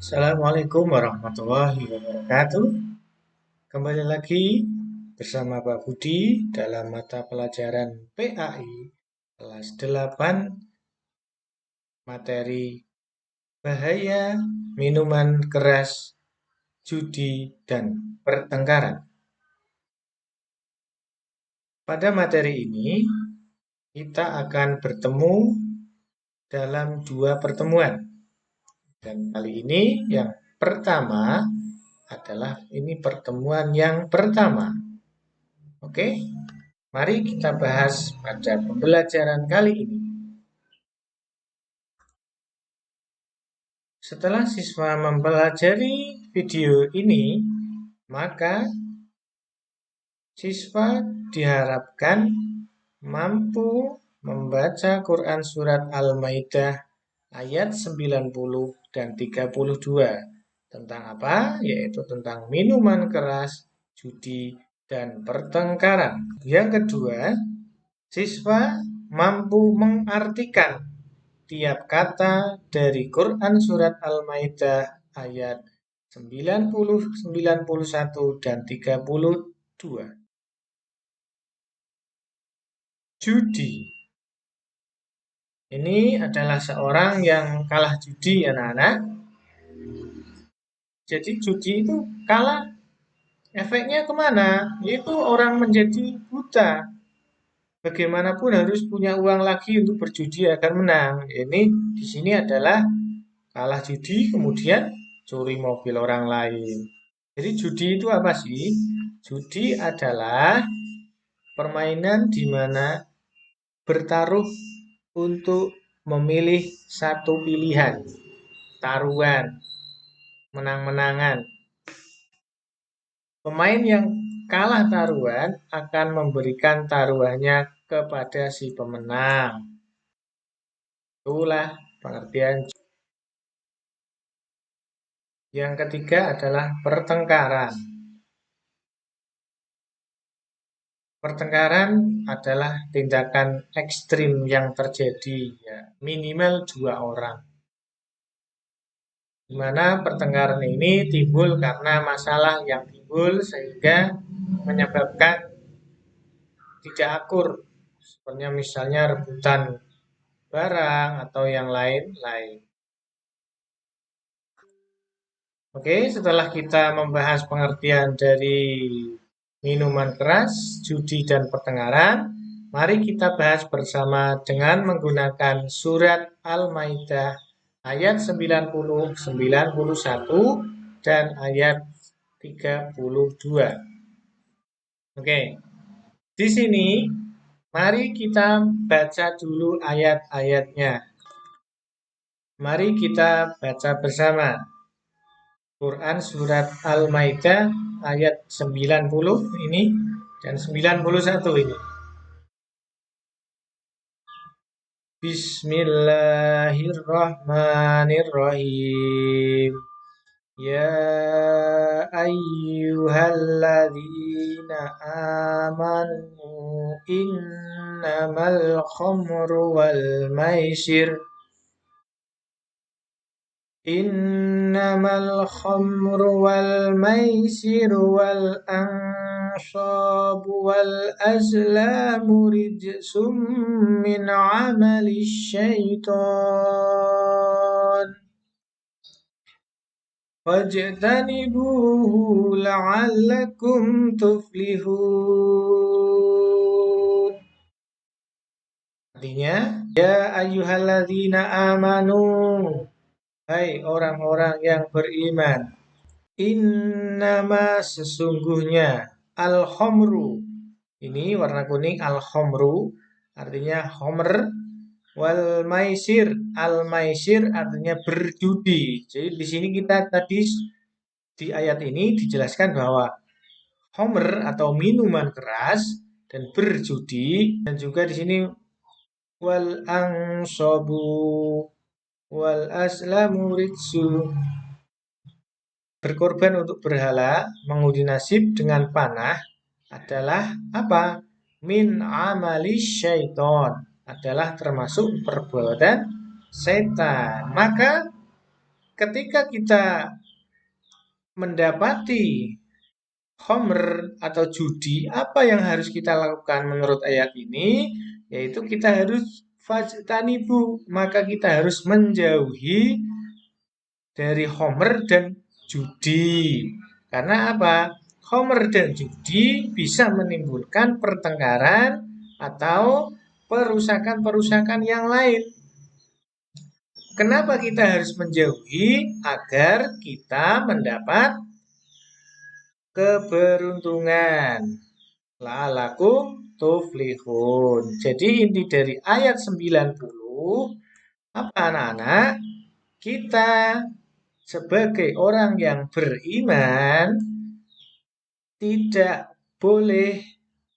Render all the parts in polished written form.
Assalamualaikum warahmatullahi wabarakatuh. Kembali lagi bersama Pak Budi dalam mata pelajaran PAI kelas 8 materi bahaya minuman keras, judi, dan pertengkaran. Pada materi ini kita akan bertemu dalam dua pertemuan. Dan kali ini yang pertama adalah ini pertemuan yang pertama. Oke, mari kita bahas pada pembelajaran kali ini. Setelah siswa mempelajari video ini, maka siswa diharapkan mampu membaca Quran Surat Al-Maidah ayat 90 dan 32. Tentang apa? Yaitu tentang minuman keras, judi, dan pertengkaran. Yang kedua, siswa mampu mengartikan tiap kata dari Quran Surat Al-Maidah ayat 90, 91, dan 32. Judi. Ini adalah seorang yang kalah judi, anak-anak. Jadi judi itu kalah, efeknya kemana? Yaitu orang menjadi buta. Bagaimanapun harus punya uang lagi untuk berjudi agar menang. Ini di sini adalah kalah judi, kemudian curi mobil orang lain. Jadi judi itu apa sih? Judi adalah permainan di mana bertaruh untuk memilih satu pilihan, taruhan, menang-menangan. Pemain yang kalah taruhan akan memberikan taruhannya kepada si pemenang. Itulah pengertian. Yang ketiga adalah pertengkaran. Pertengkaran adalah tindakan ekstrim yang terjadi, ya, minimal 2 orang. Di mana pertengkaran ini timbul karena masalah yang timbul sehingga menyebabkan tidak akur. Seperti misalnya rebutan barang atau yang lain-lain. Oke, setelah kita membahas pengertian dari minuman keras, judi, dan pertengkaran, mari kita bahas bersama dengan menggunakan surat Al-Maidah ayat 90, 91, dan ayat 32. Oke, di sini mari kita baca dulu ayat-ayatnya. Mari kita baca bersama. Quran Surat Al-Maidah ayat 90 ini dan 91 ini. Bismillahirrahmanirrahim. Ya ayyuhalladzina amanu innamal khamru wal maisir Innamal khamru wal maisiru wal ansabu wal azlamu rijsum min amali syaitan wajtanibuhu la'allakum tuflihun. Artinya, ya ayyuhalladzina amanu, hai orang-orang yang beriman, innama sesungguhnya, al-khomru, ini warna kuning, al-khomru, artinya homer, wal maisir, al-maisir artinya berjudi. Jadi di sini kita tadi di ayat ini dijelaskan bahwa homer atau minuman keras dan berjudi, dan juga di sini wal angsobu wal aslamu ritsu, berkorban untuk berhala, mengundi nasib dengan panah adalah apa? Min amali syaiton, adalah termasuk perbuatan setan. Maka ketika kita mendapati khomer atau judi, apa yang harus kita lakukan menurut ayat ini? Yaitu kita harus fajtanibu, maka kita harus menjauhi dari khomer dan judi. Karena apa? Khomer dan judi bisa menimbulkan pertengkaran atau perusakan-perusakan yang lain. Kenapa kita harus menjauhi? Agar kita mendapat keberuntungan. La'alakum tuflihun. Jadi inti dari ayat 90, apa anak-anak? Kita sebagai orang yang beriman tidak boleh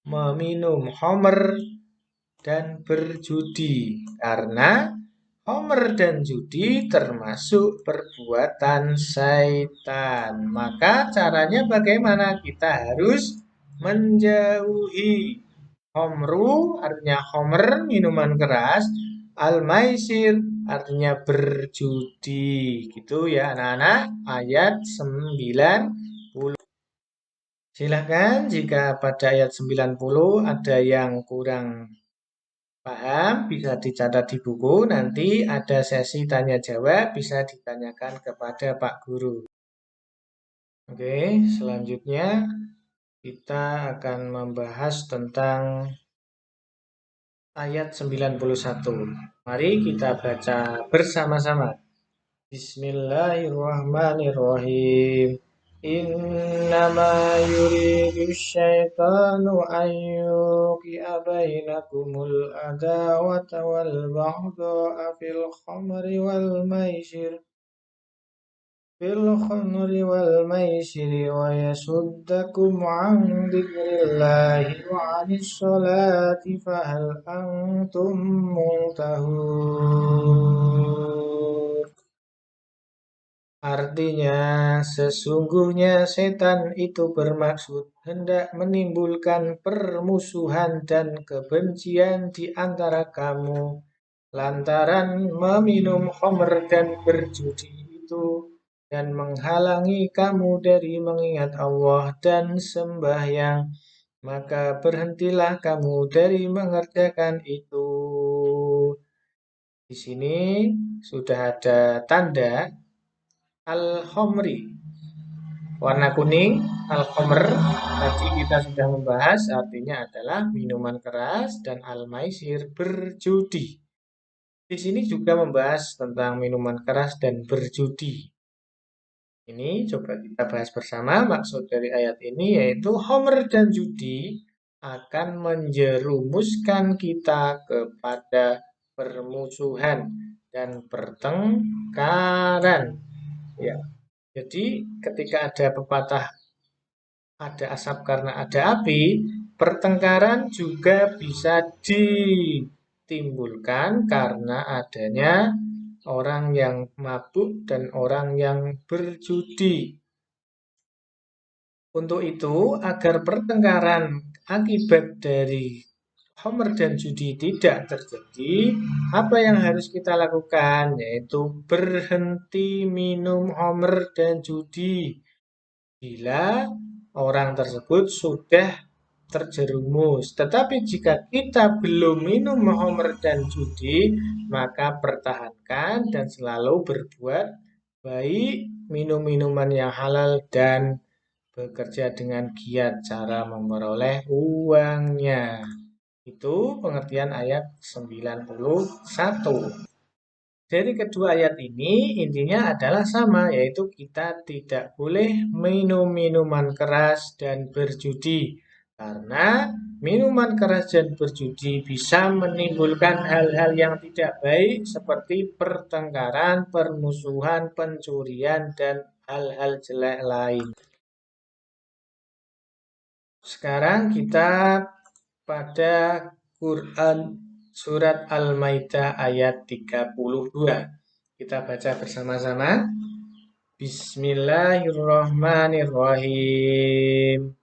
meminum khamr dan berjudi, karena khamr dan judi termasuk perbuatan syaitan. Maka caranya bagaimana? Kita harus menjauhi. Khamru artinya khamr, minuman keras. Al-maisir artinya berjudi. Gitu ya anak-anak. Ayat 90. Silahkan jika pada ayat 90 ada yang kurang paham, bisa dicatat di buku. Nanti ada sesi tanya jawab, bisa ditanyakan kepada Pak Guru. Oke, selanjutnya kita akan membahas tentang ayat 91. Mari kita baca bersama-sama. Bismillahirrahmanirrahim. Innama yuridu syaitanu an yuqi'a bainakumul adawata wal baghdha'a fil khamri wal maisiri wa yasuddakum an dzikrillahi wa 'anis sholati fahal antum muntahun. Artinya, sesungguhnya setan itu bermaksud hendak menimbulkan permusuhan dan kebencian di antara kamu lantaran meminum khamr dan berjudi itu dan menghalangi kamu dari mengingat Allah dan sembahyang, maka berhentilah kamu dari mengerjakan itu. Di sini sudah ada tanda al-khamri, warna kuning. Al-khamr tadi kita sudah membahas, artinya adalah minuman keras, dan al-maisir berjudi. Di sini juga membahas tentang minuman keras dan berjudi. Ini coba kita bahas bersama. Maksud dari ayat ini yaitu khamr dan judi akan menjerumuskan kita kepada permusuhan dan pertengkaran. Ya. Jadi ketika ada pepatah ada asap karena ada api, pertengkaran juga bisa ditimbulkan karena adanya orang yang mabuk dan orang yang berjudi. Untuk itu, agar pertengkaran akibat dari khamr dan judi tidak terjadi, apa yang harus kita lakukan? Yaitu berhenti minum khamr dan judi bila orang tersebut sudah terjerumus. Tetapi jika kita belum minum khamr dan judi, maka pertahankan dan selalu berbuat baik, minum minuman yang halal, dan bekerja dengan giat cara memperoleh uangnya. Itu pengertian ayat 91. Dari kedua ayat ini intinya adalah sama, yaitu kita tidak boleh minum minuman keras dan berjudi. Karena minuman keras dan berjudi bisa menimbulkan hal-hal yang tidak baik seperti pertengkaran, permusuhan, pencurian, dan hal-hal jelek lain. Sekarang kita pada Quran surat Al-Maidah ayat 32. Kita baca bersama-sama. Bismillahirrahmanirrahim.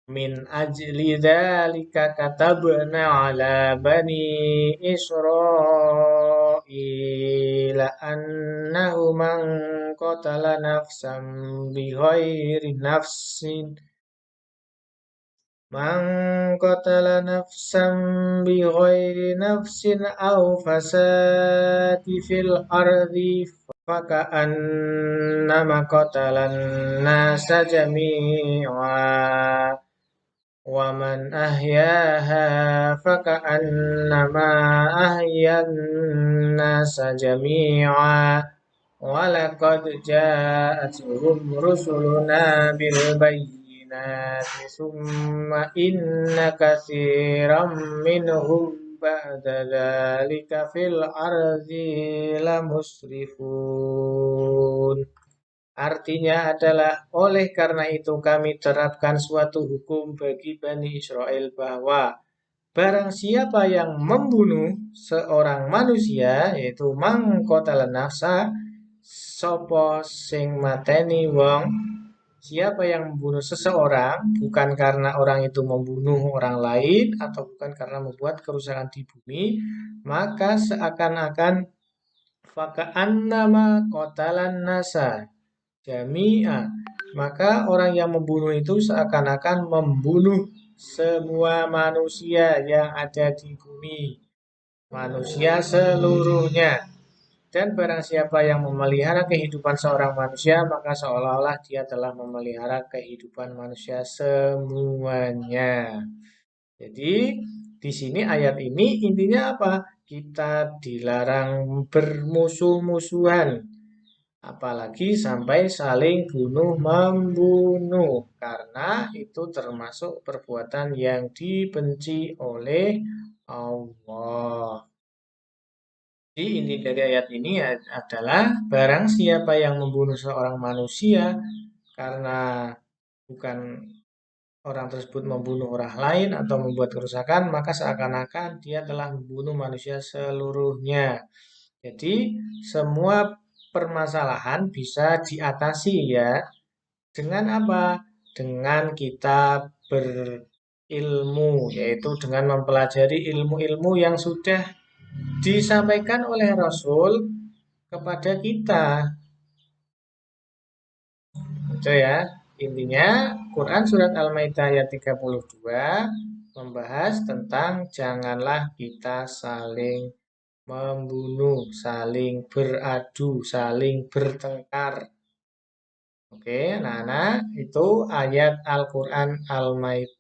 Min ajli dzalika katabna ala bani Israil ila annahu man qatala nafsan bighairi nafsin Man qatala nafsan bighairi nafsin aw fasadi fil ardi faka'annama qatalan nasa jami'a wa man ahyaha faka'annama ahyan nasa jami'a wa laqad ja'atuhum rusuluna bil bayyinati summa inna katsiran minhum ba'da dzalika fil ardi lamusrifun. Artinya adalah oleh karena itu kami terapkan suatu hukum bagi Bani Israel bahwa barang siapa yang membunuh seorang manusia yaitu mangqatala nafsa sapa sing mateni wong. Siapa yang membunuh seseorang bukan karena orang itu membunuh orang lain atau bukan karena membuat kerusakan di bumi, maka seakan-akan faka'annama qatalan nasa jami'a. Maka orang yang membunuh itu seakan-akan membunuh semua manusia yang ada di bumi. Manusia seluruhnya. Dan barang siapa yang memelihara kehidupan seorang manusia, maka seolah-olah dia telah memelihara kehidupan manusia semuanya. Jadi, di sini ayat ini intinya apa? Kita dilarang bermusuh-musuhan. Apalagi sampai saling bunuh-membunuh. Karena itu termasuk perbuatan yang dibenci oleh Allah. Jadi inti dari ayat ini adalah barang siapa yang membunuh seorang manusia karena bukan orang tersebut membunuh orang lain atau membuat kerusakan, maka seakan-akan dia telah membunuh manusia seluruhnya. Jadi semua permasalahan bisa diatasi ya. Dengan apa? Dengan kita berilmu, yaitu dengan mempelajari ilmu-ilmu yang sudah disampaikan oleh Rasul kepada kita. Itu ya. Intinya Quran surat Al-Maidah ayat 32 membahas tentang janganlah kita saling membunuh, saling beradu, saling bertengkar. Oke, anak-anak, itu ayat Al-Quran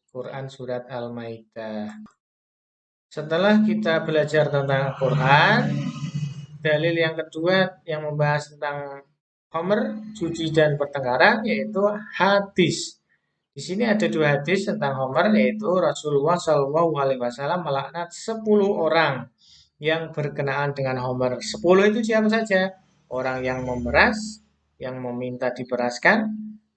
Quran surat Al-Maidah. Setelah kita belajar tentang Al-Quran, dalil yang kedua yang membahas tentang khamr, judi dan pertengkaran yaitu hadis. Di sini ada dua hadis tentang khamr yaitu Rasulullah Shallallahu Alaihi Wasallam melaknat 10 orang yang berkenaan dengan khamr. 10 itu siapa saja? Orang yang memeras, yang meminta diperaskan,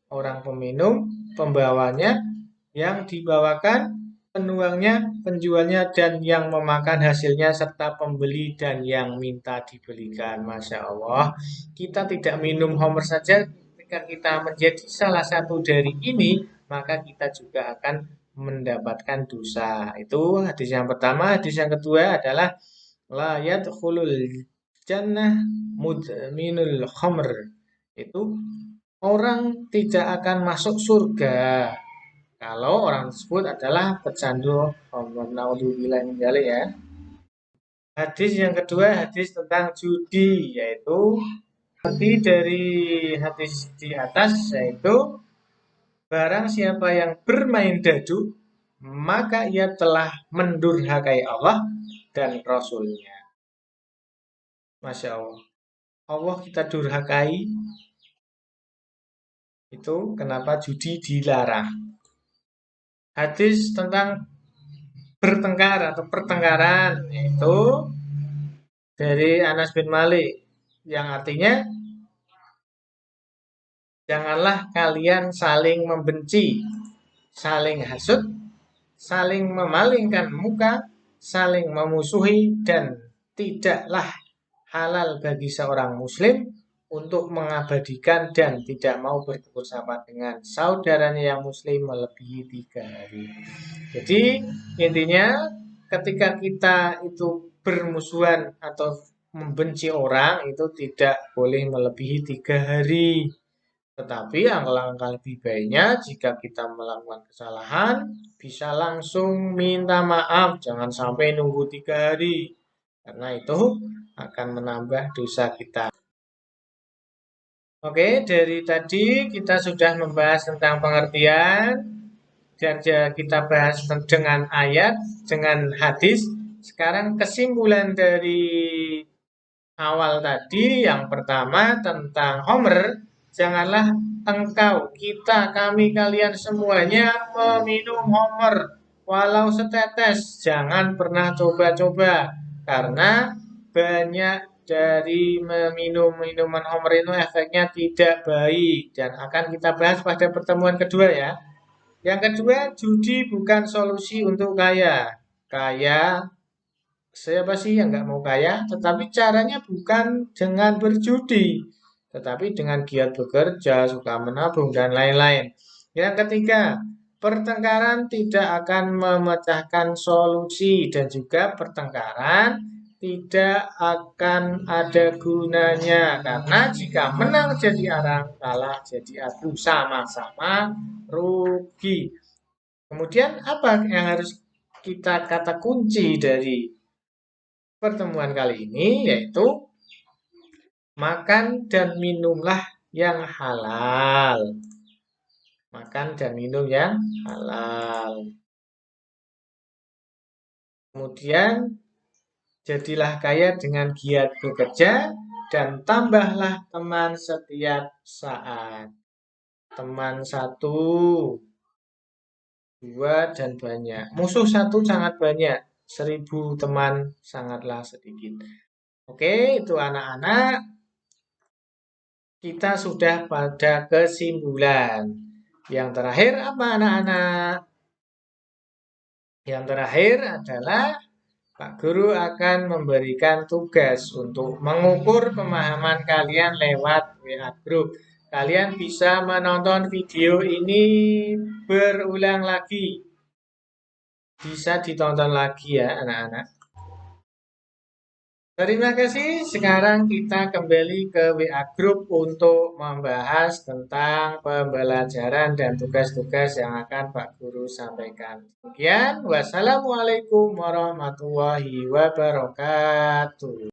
orang peminum, pembawanya, yang dibawakan, penuangnya, penjualnya, dan yang memakan hasilnya, serta pembeli dan yang minta dibelikan. Masya Allah, kita tidak minum khamr saja, ketika kita menjadi salah satu dari ini, maka kita juga akan mendapatkan dosa. Itu hadis yang pertama. Hadis yang kedua adalah la yadkhulul jannah mudminul khamr. Itu orang tidak akan masuk surga kalau orang tersebut adalah pecandu khamr. Naudzubillah min dzalik ya. Hadis yang kedua hadis tentang judi yaitu arti dari hadis di atas yaitu barang siapa yang bermain dadu maka ia telah mendurhakai Allah dan Rasulnya. Masya Allah. Allah kita durhakai. Itu kenapa judi dilarang. Hadis tentang bertengkar atau pertengkaran yaitu dari Anas bin Malik yang artinya janganlah kalian saling membenci, saling hasut, saling memalingkan muka, saling memusuhi dan tidaklah halal bagi seorang muslim untuk mengabadikan dan tidak mau bertegur sapa dengan saudaranya yang muslim melebihi 3 hari. Jadi intinya ketika kita itu bermusuhan atau membenci orang itu tidak boleh melebihi 3 hari. Tetapi alangkah lebih baiknya jika kita melakukan kesalahan, bisa langsung minta maaf, jangan sampai nunggu 3 hari. Karena itu akan menambah dosa kita. Oke, dari tadi kita sudah membahas tentang pengertian, dan kita bahas dengan ayat, dengan hadis. Sekarang kesimpulan dari awal tadi, yang pertama tentang Homer, janganlah engkau, kita, kami, kalian semuanya meminum Homer, walau setetes, jangan pernah coba-coba, karena banyak dari meminum minuman Homer itu efeknya tidak baik, dan akan kita bahas pada pertemuan kedua ya. Yang kedua, judi bukan solusi untuk kaya. Kaya, siapa sih yang nggak mau kaya? Tetapi caranya bukan dengan berjudi, tetapi dengan giat bekerja, suka menabung, dan lain-lain. Yang ketiga, pertengkaran tidak akan memecahkan solusi, dan juga pertengkaran tidak akan ada gunanya, karena jika menang jadi arang, kalah jadi adu, sama-sama rugi. Kemudian apa yang harus kita kata kunci dari pertemuan kali ini, yaitu makan dan minumlah yang halal. Makan dan minum yang halal. Kemudian jadilah kaya dengan giat bekerja dan tambahlah teman setiap saat. Teman satu, dua, dan banyak. Musuh satu sangat banyak. 1000 teman sangatlah sedikit. Oke, itu anak-anak. Kita sudah pada kesimpulan. Yang terakhir apa anak-anak? Yang terakhir adalah Pak Guru akan memberikan tugas untuk mengukur pemahaman kalian lewat WA Group. Kalian bisa menonton video ini berulang lagi. Bisa ditonton lagi ya anak-anak. Terima kasih. Sekarang kita kembali ke WA Group untuk membahas tentang pembelajaran dan tugas-tugas yang akan Pak Guru sampaikan. Sekian, wassalamualaikum warahmatullahi wabarakatuh.